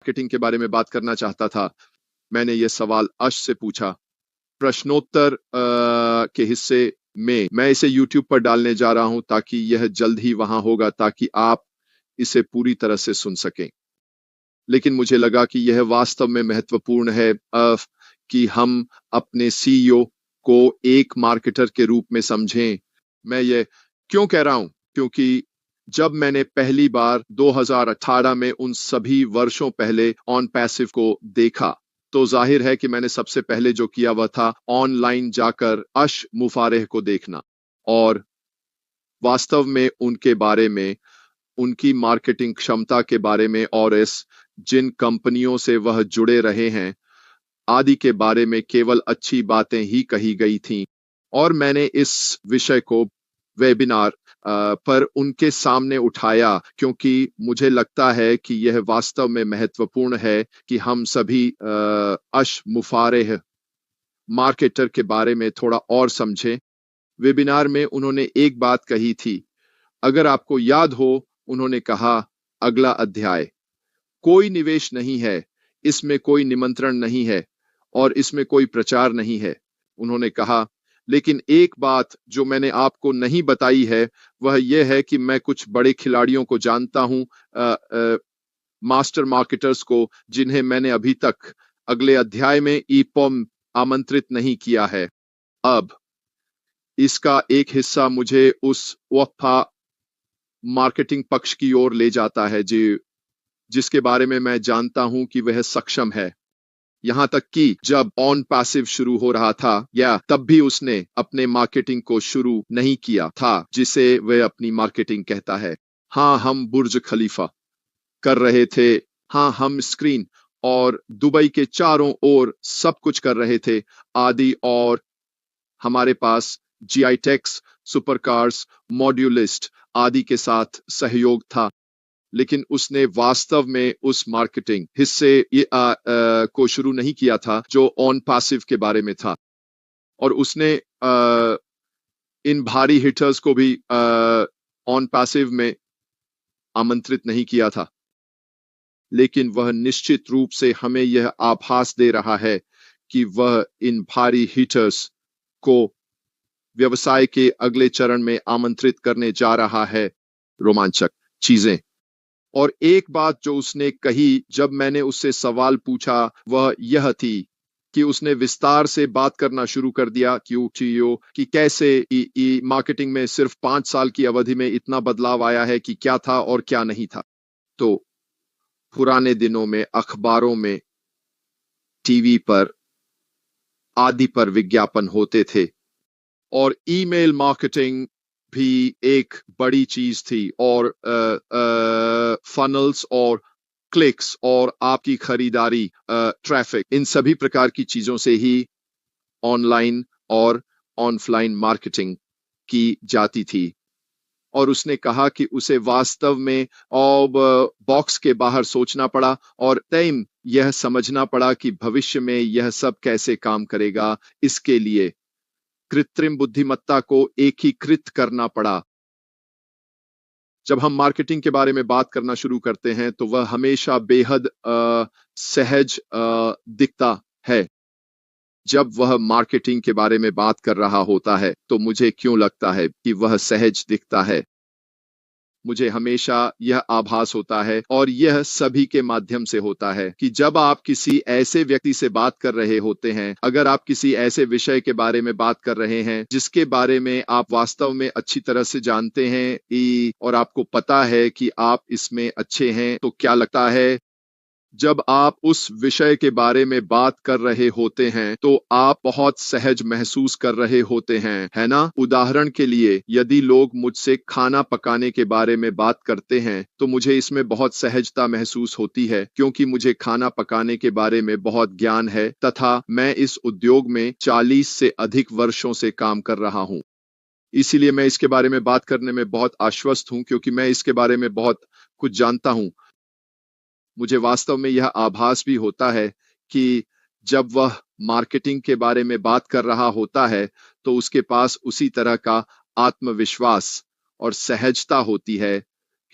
Marketing के बारे में बात करना चाहता था। मैंने ये सवाल अश से पूछा। प्रश्नोत्तर के हिस्से में मैं इसे YouTube पर डालने जा रहा हूं ताकि यह जल्द ही वहां होगा ताकि आप इसे पूरी तरह से सुन सकें। लेकिन मुझे लगा कि यह वास्तव में महत्वपूर्ण है कि हम अपने सीईओ को एक मार्केटर के रूप में समझें। मैं ये क्यों कह रहा हूं? क्योंकि जब मैंने पहली बार 2018 में उन सभी वर्षों पहले ऑन पैसिव को देखा, तो जाहिर है कि मैंने सबसे पहले जो किया वह था ऑनलाइन जाकर अश मुफारेह को देखना और वास्तव में उनके बारे में, उनकी मार्केटिंग क्षमता के बारे में और इस जिन कंपनियों से वह जुड़े रहे हैं आदि के बारे में केवल अच्छी बातें ही कही गई थीं। और मैंने इस विषय को वेबिनार पर उनके सामने उठाया क्योंकि मुझे लगता है कि यह वास्तव में महत्वपूर्ण है कि हम सभी अश मुफारेह मार्केटर के बारे में थोड़ा और समझें। वेबिनार में उन्होंने एक बात कही थी, अगर आपको याद हो, उन्होंने कहा, अगला अध्याय, कोई निवेश नहीं है, इसमें कोई निमंत्रण नहीं है और इसमें कोई प्रचार नहीं है। उन्होंने कहा, लेकिन एक बात जो मैंने आपको नहीं बताई है वह यह है कि मैं कुछ बड़े खिलाड़ियों को जानता हूं, मास्टर मार्केटर्स को, जिन्हें मैंने अभी तक अगले अध्याय में ईपॉम आमंत्रित नहीं किया है। अब इसका एक हिस्सा मुझे उस वफा मार्केटिंग पक्ष की ओर ले जाता है जिसके बारे में मैं जानता हूं कि वह सक्षम है। यहां तक कि जब ऑन पैसिव शुरू हो रहा था या तब भी उसने अपने मार्केटिंग को शुरू नहीं किया था जिसे वह अपनी मार्केटिंग कहता है। हाँ, हम बुर्ज खलीफा कर रहे थे, हाँ हम स्क्रीन और दुबई के चारों ओर सब कुछ कर रहे थे आदि, और हमारे पास जीआई टेक्स, सुपरकार्स, मॉड्यूलिस्ट आदि के साथ सहयोग था। लेकिन उसने वास्तव में उस मार्केटिंग हिस्से को शुरू नहीं किया था जो ऑन पैसिव के बारे में था, और उसने इन भारी हिटर्स को भी ऑन पैसिव में आमंत्रित नहीं किया था। लेकिन वह निश्चित रूप से हमें यह आभास दे रहा है कि वह इन भारी हिटर्स को व्यवसाय के अगले चरण में आमंत्रित करने जा रहा है। रोमांचक चीजें। और एक बात जो उसने कही जब मैंने उससे सवाल पूछा वह यह थी कि उसने विस्तार से बात करना शुरू कर दिया कि कैसे मार्केटिंग में सिर्फ 5 साल की अवधि में इतना बदलाव आया है कि क्या था और क्या नहीं था। तो पुराने दिनों में अखबारों में, टीवी पर आदि पर विज्ञापन होते थे और ईमेल मार्केटिंग भी एक बड़ी चीज थी, और फनल्स और क्लिक्स और आपकी खरीदारी, ट्रैफिक, इन सभी प्रकार की चीजों से ही ऑनलाइन और ऑफलाइन मार्केटिंग की जाती थी। और उसने कहा कि उसे वास्तव में बॉक्स के बाहर सोचना पड़ा और तय यह समझना पड़ा कि भविष्य में यह सब कैसे काम करेगा। इसके लिए कृत्रिम बुद्धिमत्ता को एकीकृत करना पड़ा। जब हम मार्केटिंग के बारे में बात करना शुरू करते हैं तो वह हमेशा बेहद सहज दिखता है। जब वह मार्केटिंग के बारे में बात कर रहा होता है तो मुझे क्यों लगता है कि वह सहज दिखता है? मुझे हमेशा यह आभास होता है, और यह सभी के माध्यम से होता है, कि जब आप किसी ऐसे व्यक्ति से बात कर रहे होते हैं, अगर आप किसी ऐसे विषय के बारे में बात कर रहे हैं जिसके बारे में आप वास्तव में अच्छी तरह से जानते हैं और आपको पता है कि आप इसमें अच्छे हैं, तो क्या लगता है जब आप उस विषय के बारे में बात कर रहे होते हैं तो आप बहुत सहज महसूस कर रहे होते हैं, है ना? उदाहरण के लिए, यदि लोग मुझसे खाना पकाने के बारे में बात करते हैं तो मुझे इसमें बहुत सहजता महसूस होती है क्योंकि मुझे खाना पकाने के बारे में बहुत ज्ञान है तथा मैं इस उद्योग में 40 से अधिक वर्षों से काम कर रहा हूं। इसीलिए मैं इसके बारे में बात करने में बहुत आश्वस्त हूं क्योंकि मैं इसके बारे में बहुत कुछ जानता हूं। मुझे वास्तव में यह आभास भी होता है कि जब वह मार्केटिंग के बारे में बात कर रहा होता है तो उसके पास उसी तरह का आत्मविश्वास और सहजता होती है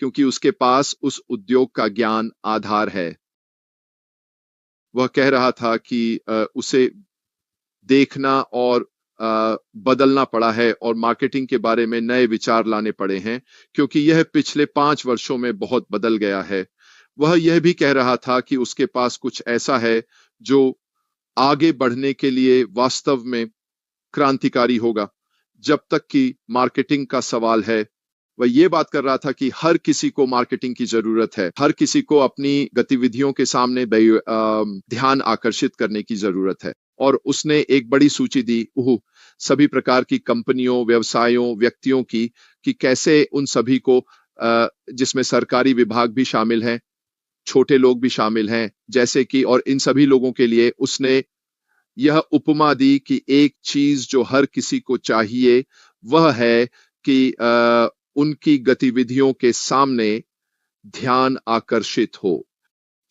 क्योंकि उसके पास उस उद्योग का ज्ञान आधार है। वह कह रहा था कि उसे देखना और बदलना पड़ा है और मार्केटिंग के बारे में नए विचार लाने पड़े हैं, क्योंकि यह पिछले 5 वर्षों में बहुत बदल गया है। वह यह भी कह रहा था कि उसके पास कुछ ऐसा है जो आगे बढ़ने के लिए वास्तव में क्रांतिकारी होगा। जब तक कि मार्केटिंग का सवाल है, वह ये बात कर रहा था कि हर किसी को मार्केटिंग की जरूरत है, हर किसी को अपनी गतिविधियों के सामने ध्यान आकर्षित करने की जरूरत है। और उसने एक बड़ी सूची दी सभी प्रकार की कंपनियों, व्यवसायों, व्यक्तियों की, कि कैसे उन सभी को, जिसमें सरकारी विभाग भी शामिल हैं, छोटे लोग भी शामिल हैं, जैसे कि, और इन सभी लोगों के लिए उसने यह उपमा दी कि एक चीज जो हर किसी को चाहिए वह है कि उनकी गतिविधियों के सामने ध्यान आकर्षित हो,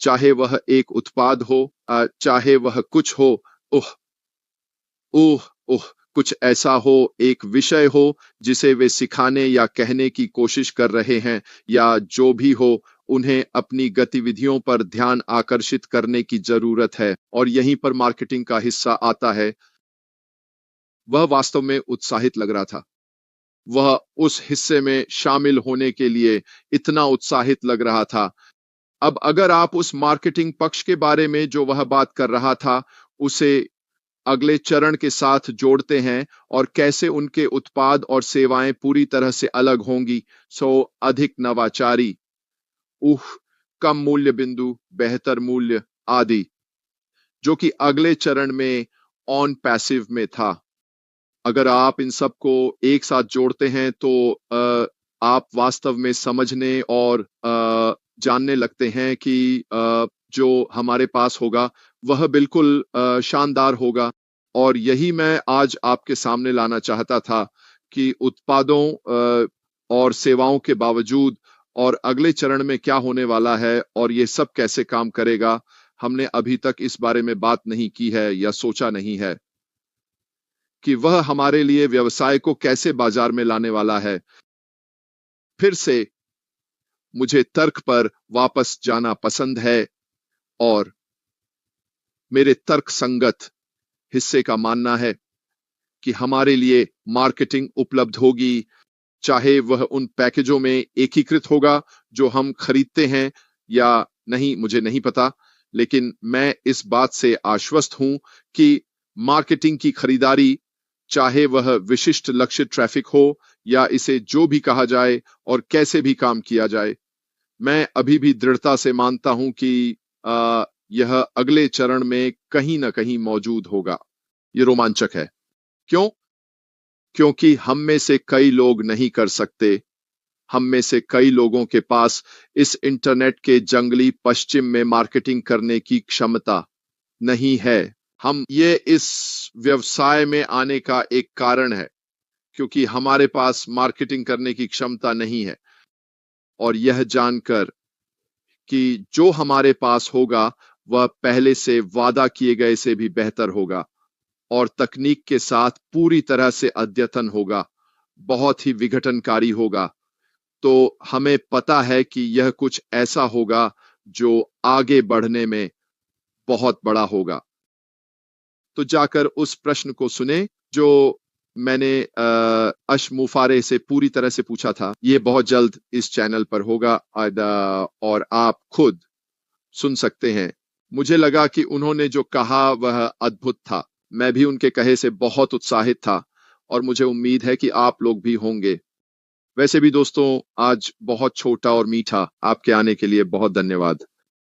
चाहे वह एक उत्पाद हो, चाहे वह कुछ हो, ओह ओह ओह कुछ ऐसा हो, एक विषय हो जिसे वे सिखाने या कहने की कोशिश कर रहे हैं, या जो भी हो, उन्हें अपनी गतिविधियों पर ध्यान आकर्षित करने की जरूरत है। और यहीं पर मार्केटिंग का हिस्सा आता है। वह वास्तव में उत्साहित लग रहा था। वह उस हिस्से में शामिल होने के लिए इतना उत्साहित लग रहा था। अब अगर आप उस मार्केटिंग पक्ष के बारे में जो वह बात कर रहा था, उसे अगले चरण के साथ जोड़ते हैं और कैसे उनके उत्पाद और सेवाएं पूरी तरह से अलग होंगी, अधिक नवाचारी, कम मूल्य बिंदु, बेहतर मूल्य आदि, जो कि अगले चरण में ऑन पैसिव में था। अगर आप इन सबको एक साथ जोड़ते हैं तो आप वास्तव में समझने और जानने लगते हैं कि जो हमारे पास होगा वह बिल्कुल शानदार होगा। और यही मैं आज आपके सामने लाना चाहता था कि उत्पादों और सेवाओं के बावजूद और अगले चरण में क्या होने वाला है और ये सब कैसे काम करेगा, हमने अभी तक इस बारे में बात नहीं की है या सोचा नहीं है कि वह हमारे लिए व्यवसाय को कैसे बाजार में लाने वाला है। फिर से मुझे तर्क पर वापस जाना पसंद है और मेरे तर्क संगत हिस्से का मानना है कि हमारे लिए मार्केटिंग उपलब्ध होगी, चाहे वह उन पैकेजों में एकीकृत होगा जो हम खरीदते हैं या नहीं, मुझे नहीं पता, लेकिन मैं इस बात से आश्वस्त हूं कि मार्केटिंग की खरीदारी, चाहे वह विशिष्ट लक्ष्य ट्रैफिक हो या इसे जो भी कहा जाए और कैसे भी काम किया जाए, मैं अभी भी दृढ़ता से मानता हूं कि यह अगले चरण में कहीं ना कहीं मौजूद होगा। ये रोमांचक है। क्यों? क्योंकि हम में से कई लोग नहीं कर सकते। हम में से कई लोगों के पास इस इंटरनेट के जंगली पश्चिम में मार्केटिंग करने की क्षमता नहीं है। ये इस व्यवसाय में आने का एक कारण है, क्योंकि हमारे पास मार्केटिंग करने की क्षमता नहीं है। और यह जानकर कि जो हमारे पास होगा वह पहले से वादा किए गए से भी बेहतर होगा और तकनीक के साथ पूरी तरह से अद्यतन होगा, बहुत ही विघटनकारी होगा, तो हमें पता है कि यह कुछ ऐसा होगा जो आगे बढ़ने में बहुत बड़ा होगा। तो जाकर उस प्रश्न को सुने जो मैंने अश मुफारे से पूरी तरह से पूछा था। ये बहुत जल्द इस चैनल पर होगा और आप खुद सुन सकते हैं। मुझे लगा कि उन्होंने जो कहा वह अद्भुत था। मैं भी उनके कहे से बहुत उत्साहित था और मुझे उम्मीद है कि आप लोग भी होंगे। वैसे भी दोस्तों, आज बहुत छोटा और मीठा। आपके आने के लिए बहुत धन्यवाद।